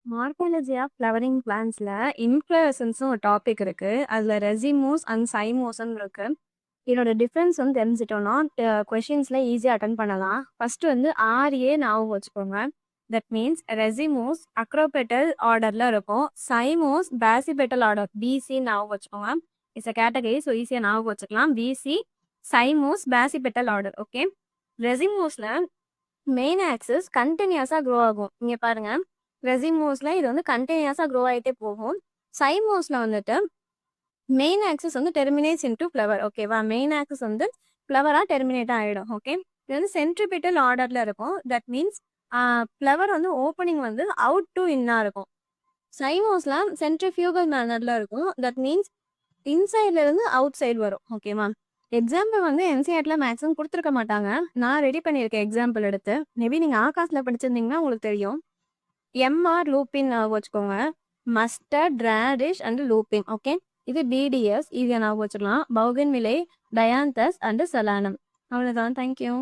Morphology of flowering பிளான்ட்ஸ்ல இன்ஃப்ளோரசன்ஸ்னு ஒரு topic இருக்கு. அதுல ரெசிமோஸ் அண்ட் சைமோஸ்ன்னு இருக்கு. இதோட டிஃபரன்ஸ் வந்து தெரிஞ்சுட்டோம்னா, கொஸ்டின்ஸ்ல ஈஸியா அட்டெண்ட் பண்ணலாம். ஃபர்ஸ்ட் வந்து ஆர்ஏ ஞாபகம் வச்சுக்கோங்க. தட் மீன்ஸ் ரெசிமோஸ் அக்ரோபெட்டல் ஆர்டர்ல இருக்கும். சைமோஸ் பேசிபெட்டல் ஆர்டர் பிசி ஞாபகம் வச்சுக்கோங்க. இட்ஸ் அ கேட்டகரி, ஸோ ஈஸியா ஞாபகம் வச்சுக்கலாம். பிசி சைமோஸ் பேசிபெட்டல் ஆர்டர். ஓகே. ரெசிமோஸ்ல மெயின் ஆக்சிஸ் கண்டினியூஸா க்ரோ ஆகும். இங்க பாருங்க. ரெசிமோஸ்ல இது வந்து கண்டினியூஸா க்ரோ ஆயிட்டே போகும். சைமோஸ்ல வந்துட்டு மெயின் ஆக்சிஸ் வந்து டெர்மினேட்ஸ் இன்டு ஃப்ளவர். ஓகேவா? மெயின் ஆக்சிஸ் வந்து ஃப்ளவரா டெர்மினேட் ஆயிடும். ஓகே. இது வந்து சென்ட்ரிபிட்டல் ஆர்டர்ல இருக்கும். தட் மீன்ஸ் ஃப்ளவர் வந்து ஓப்பனிங் வந்து அவுட் டு இன்னா இருக்கும். சைமோஸ்ல சென்ட்ரிஃபியூகல் மேனர்ல இருக்கும். தட் மீன்ஸ் இன்சைட்ல இருந்து அவுட் சைடு வரும். ஓகேவா? எக்ஸாம்பிள் வந்து என்சிஆர்டில் மேக்ஸிமம் கொடுத்துருக்க மாட்டாங்க. நான் ரெடி பண்ணியிருக்கேன் எக்ஸாம்பிள் எடுத்து. மேபி நீங்கள் ஆகாஷில் படிச்சிருந்தீங்கன்னா உங்களுக்கு தெரியும். எம்ஆர் லூப்பின் ஞாபகம் வச்சுக்கோங்க. மஸ்டர்ட், ரேடிஷ் அண்ட் லூப்பின். ஓகே. இது பிடிஎஸ், இது ஞாபகம் வச்சுக்கலாம். பௌகன் விலை, டயாந்தஸ் அண்ட் சலானம். அவ்வளோதான். தேங்க்யூ.